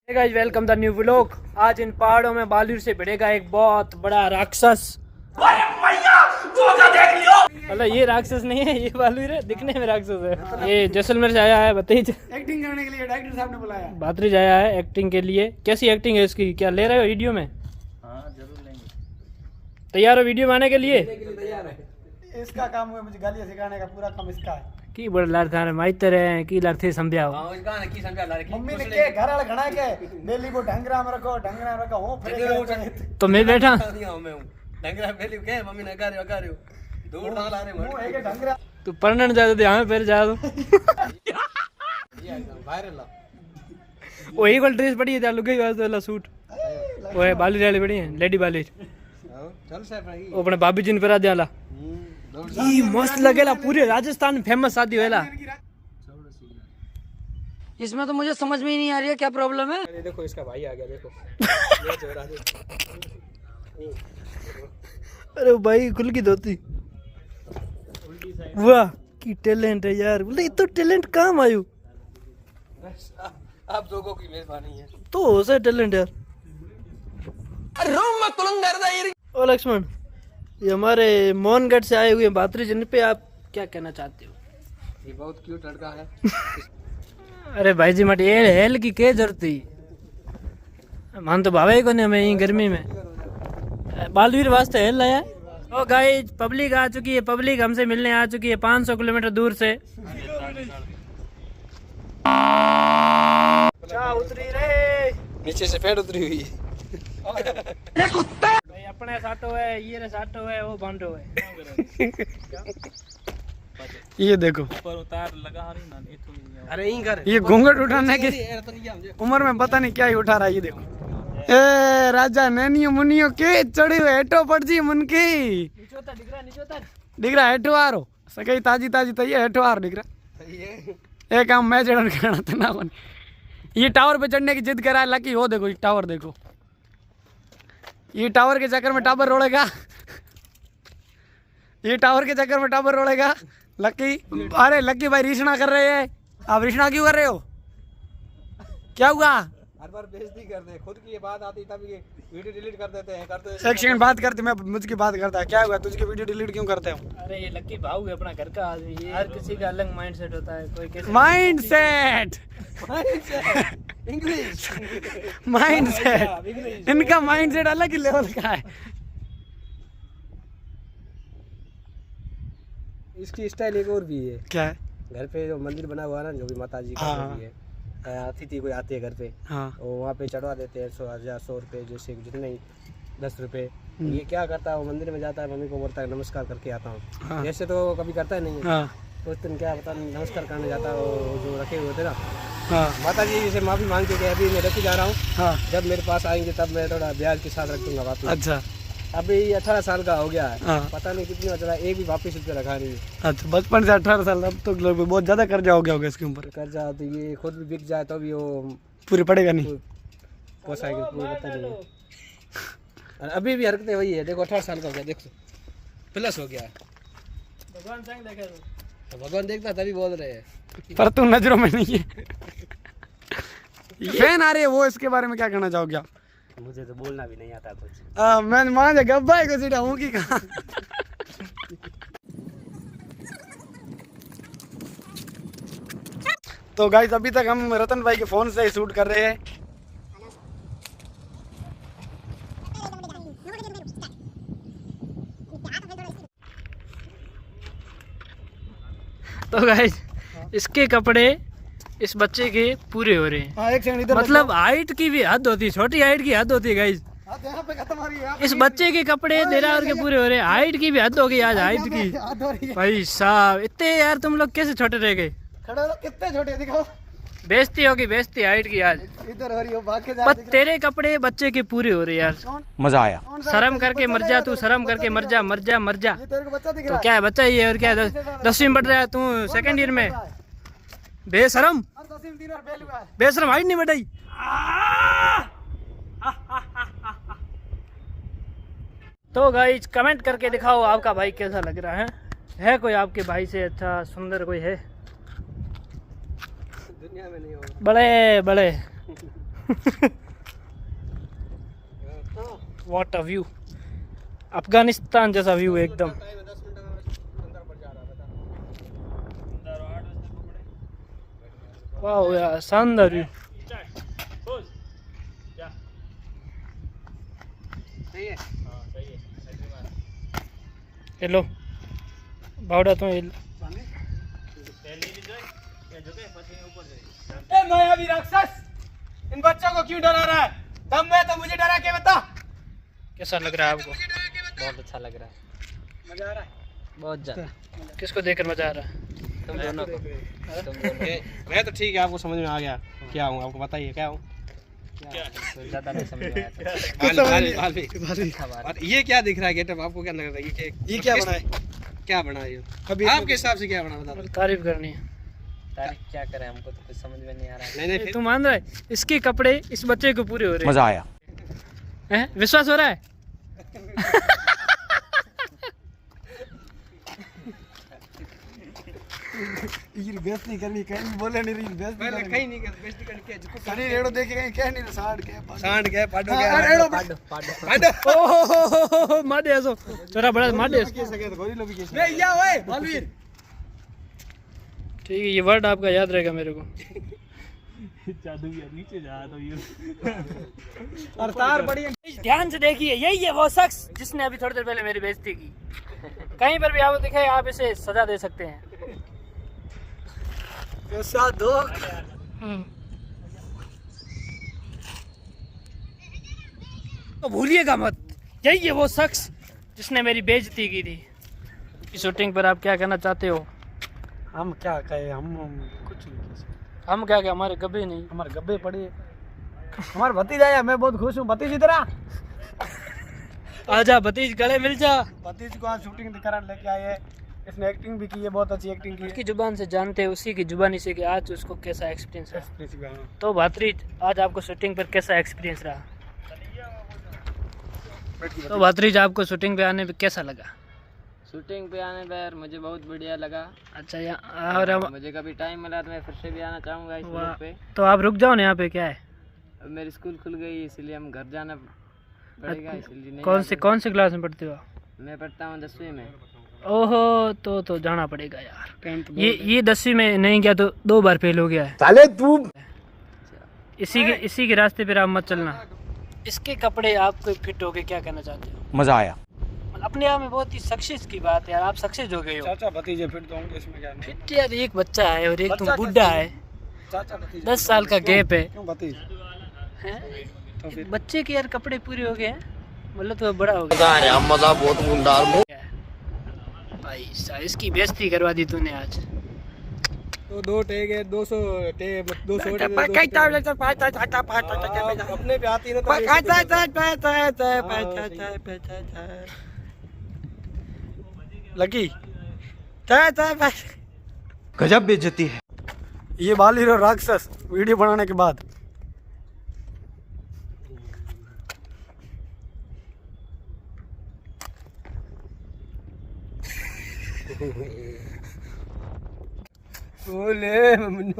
Guys welcome the new vlog. आज इन पहाड़ों में बालूर से भिड़ेगा एक बहुत बड़ा राक्षस। मतलब ये राक्षस नहीं है, ये बालूर है, दिखने में राक्षस है। ये जैसलमेर से आया है, बताइए। एक्टिंग करने के लिए डायरेक्टर साहब ने बुलाया। भातरीज आया है एक्टिंग के लिए। कैसी एक्टिंग है इसकी? क्या ले रहे हो वीडियो में? हाँ जरूर लेंगे। तैयार हो वीडियो में आने के लिए? तैयार है। इसका काम है मुझे गालियां सिखाने का, पूरा काम इसका है। की बड़ लड़ थारे माइतर है की लड़ते समझाओ। हां इसका ने की समझा ला मम्मी ने के घर वाला घना के डेली को ढंगरा में रखो हो फिर तो मैं बैठा मैं हूं ढंगरा पहले के मम्मी ने अगा रहे दूर ना ला रहे वो एक ढंगरा तू पढ़ने जा दे हमें फिर जा दो। ये एकदम वायरल वो एक वाली ड्रेस पड़ी है लुगाई वाला सूट वो है बाली वाली बड़ी है लेडी बाली। चल से भाई वो अपने भाभी जी ने पहरा दियाला। ई मस्त लगेला, पूरे राजस्थान में फेमस शादी होएला। इसमें तो मुझे समझ में ही नहीं आ रही है क्या प्रॉब्लम है। अरे देखो इसका भाई आ गया देखो। अरे भाई खुल की धोती। वाह की टैलेंट है यार। बोले इतना टैलेंट कहाँ आयु? आप लोगों की मेहरबानी है। तो हो से टैलेंट यार। ओ लक्ष्मण, ये हमारे मोहनगढ़ से आए हुए भातरीज, इन पे आप क्या कहना चाहते हो? ये बहुत क्यूट लड़का है। अरे भाई जी मत ये हेल की क्या जरूरत थी? मान तो भावे को नहीं हमें यही गर्मी में बालवीर वास्ते हेल लाया। ओ गाइस पब्लिक आ चुकी है, पब्लिक हमसे मिलने आ चुकी है 500 किलोमीटर दूर से। उतरी रे नीचे से पेड़ उतरी हुई है। भाई अपने साटो है, ये रे साटो है, वो बांटो है। ये देखो ऊपर उतार लगा रही ना तो अरे यहीं कर ये घूंघट उठाने की उम्र में पता नहीं क्या ही उठा रहा है। ये देखो ए राजा नैनियो मुनियो के चढ़ी हुए हेठो पड़ जी मुनकी दिख रहा हेठो आ रो सगई ताजी ताजी तो ये हेठो आ रो दिख रहा। एक काम मैं चढ़न करना था ना बन। ये टावर पे चढ़ने की जिद करा है लकी। हो देखो ये टावर देखो, ये टावर के चक्कर में टावर रोड़ेगा। ये टावर के चक्कर में टावर रोड़ेगा लकी। अरे लकी भाई रिश्ना कर रहे हैं आप। रिश्ना क्यों कर रहे हो? क्या हुआ? हर बार बेइज्जती करते हैं, खुद की ये बात आती तब ये वीडियो डिलीट कर देते हैं करते एक सेकंड बात करते, मैं मुझकी बात करता है। क्या हुआ तुझकी वीडियो डिलीट क्यों करते हो? अरे ये लक्की भाऊ है अपना घर का आदमी, ये हर किसी का अलग माइंडसेट होता है। कोई कैसे माइंडसेट इंग्लिश माइंडसेट इनका माइंडसेट अलग ही लेवल का है। इसकी स्टाइल एक और भी है। क्या है? घर पे जो मंदिर बना हुआ है ना, जो भी माता जी का हाँ। जो भी है, अतिथि कोई आते हैं घर पे, हाँ वो वहाँ पे चढ़वा देते हैं 100 रुपये, जैसे जितने 10 रुपये। ये क्या करता है, वो मंदिर में जाता है, मम्मी को बोलता है नमस्कार करके आता हूँ। हाँ। जैसे तो कभी करता ही नहीं है। हाँ उस दिन क्या पता नहीं नमस्कार करने जाता है, वो जो रखे हुए थे ना, हाँ माता जी जैसे माफ़ी मांग के कि अभी मैं रखी जा रहा हूँ, हाँ। जब मेरे पास आएंगे तब मैं थोड़ा ब्याज के साथ रख दूंगा वापस। अच्छा अभी 18 साल का हो गया है। हाँ। पता नहीं कितनी चला, एक भी वापस रुपये रखा नहीं है। अच्छा 55 से 18 साल, अब तो लोग बहुत ज्यादा कर्जा हो गया होगा इसके ऊपर। कर्जा तो ये खुद भी बिक जाए तो भी वो पूरी पड़ेगा नहीं। पोसाएगा पूरी पता नहीं। और अभी भी हरकतें वही है। देखो 18 साल का हो गया, देखो प्लस हो गया है। भगवान संग देखे तो भगवान देखता तभी बोल रहे हैं, पर तू नजरों में नहीं है। फैन आ रही है वो, इसके बारे में क्या कहना चाहोगे आप? मुझे तो बोलना भी नहीं आता कुछ। मैं मान जा गब्बाई को सीधा हूँ कि कहाँ। तो गाइस अभी तक हम रतन भाई के फोन से ही शूट कर रहे हैं। तो गाइस इसके कपड़े इस बच्चे के पूरे हो रहे हैं। हाँ, एक सेकंड इधर मतलब हाइट की भी हद होती है, छोटी हाइट की हद होती है गाइस। यहाँ पे खत्म आ रही है। इस बच्चे के कपड़े देरावर के पूरे हो रहे हैं। हाइट की भी हद हो गई आज, हाइट की। भाई साहब इतने यार तुम लोग कैसे छोटे रह गए? खड़े हो, कितने छोटे दिखाओ। बेइज्जती होगी, बेइज्जती हाइट की आज। इधर हो रही हो, भाग के जा। बस तेरे कपड़े बच्चे के पूरे हो रहे हैं यार। मजा आया। शर्म करके मर जा तू, शर्म करके मर जा, मर जा, मर जा। ये तेरे को बच्चा दिख तो रहा क्या है बच्चा ही है और क्या है? 10वीं में पढ़ रहा है तू, सेकंड ईयर में। बेशरम है। 10 दिन और फेल हुआ है। बेशरम हाइट नहीं बढ़ाई। तो गाइस कमेंट करके दिखाओ आपका भाई कैसा लग रहा है कोई आपके भाई से अच्छा सुंदर कोई है? दुनिया में नहीं होगा। बड़े बड़े व्हाट अ व्यू, अफगानिस्तान जैसा व्यू है एकदम। वाह यार शानदार व्यू। हेलो बावड़ा तो ए मायावी राक्षस, इन बच्चों को क्यों डरा रहा है? दम है तो मुझे डरा के बता। कैसा लग रहा है आपको? बहुत अच्छा लग रहा है, मजा आ रहा है बहुत ज्यादा। किसको देखकर मजा आ रहा है? तुम दोनों को, तुम दोनों मैं तो ठीक है, आपको समझ में आ गया क्या हूँ, आपको बताइए क्या हूँ। को ज्यादा नहीं समझ में आया। और ये क्या दिख रहा है गेटअप, आपको क्या लग रहा है? ये क्या बना है? क्या बना है ये? आपके हिसाब से क्या बना, बता दो। तारीफ करनी है। तारीफ क्या करें, हमको तो कुछ समझ में नहीं आ रहा है। नहीं नहीं तू मान रहा है इसके कपड़े इस बच्चे को पूरे हो रहे हैं? मजा आया। हैं? विश्वास हो रहा है? रील बेइज्जती करनी, कहीं बोले नहीं रील बेइज्जती पहले करनी। कहीं नहीं कर, बेइज्जती करनी क्या जिसको कहीं रेड़ो देखे कहीं कह नहीं साड़ के सांड के पाडो के अरे रेड़ो पाडो पाडो पाडो ओहो माडे ऐसो छोरा बड़ा माडे। के सके तो गोरी लो भी के नहीं या ओए बालवीर। ठीक है, ये वर्ड आपका याद रहेगा मेरे को। और तार बड़ी ध्यान से देखिए, यही है वो शख्स जिसने अभी थोड़ी देर पहले मेरी बेइज्जती की। कहीं पर भी आपको दिखे आप इसे सजा दे सकते हैं। ऐसा दो तो भूलिएगा मत, यही है वो शख्स जिसने मेरी बेइज्जती की थी। इस शूटिंग पर आप क्या कहना चाहते हो? हम क्या कहे, हम कुछ नहीं कह सकते। हम क्या क्या, हमारे कभी नहीं। हमारे गब्बे पड़े, हमारा भतीजा है, मैं बहुत खुश हूँ भतीजी तेरा। आजा भतीज गले मिल जा। भतीज को आज शूटिंग कराने लेके आए हैं, इसने एक्टिंग भी की है, बहुत अच्छी एक्टिंग की उसकी जुबान से जानते हैं, उसी की जुबानी से कि आज उसको कैसा एक्सपीरियंस रहा। है। तो भातरीज आज आपको शूटिंग पर कैसा एक्सपीरियंस रहा? तो भातरीज आपको शूटिंग पे आने पे कैसा लगा? शूटिंग पे आने पर मुझे बहुत बढ़िया लगा। अच्छा यहाँ और अब मुझे कभी टाइम मिला तो मैं फिर से भी आना चाहूँगा इस वाह। ब्लॉग पे। तो आप रुक जाओ ना, यहाँ पे क्या है? अब मेरी स्कूल खुल गई इसलिए हम घर जाना पड़ेगा, इसलिए नहीं कौन आ सी क्लास में पढ़ते हो? सकते। मैं पढ़ता हूँ 10वीं में। ओहो तो जाना पड़ेगा यार। ये 10वीं में नहीं गया तो 2 बार फेल हो गया है। साले तू इसी के रास्ते पर आप मत चलना। इसके कपड़े आपको फिट हो गए, क्या कहना चाहते हो? मजा आया। अपने आप में बहुत ही सक्सेस की बात है यार, आप सक्सेस हो गए हो। चाचा भतीजे फिर तो होंगे, इसमें क्या नहीं। फिट यार, एक बच्चा है और एक तुम बच्चा बुढ़ा है। चाचा भतीजे 10 साल का गैप है। क्यों भतीज? हैं? तो फिर बच्चे के यार कपड़े पूरे हो गए हैं, मतलब तो बड़ा हो गया। मजा बहुत भाई साहब इसकी बेइज्जती करवा दी तूने आज। तो 2 टेग है, 200 टेग 200 अपने पे आती ना लकी गजब बेइज्जती है। ये बालीर और राक्षस वीडियो बनाने के बाद बोले मम्मी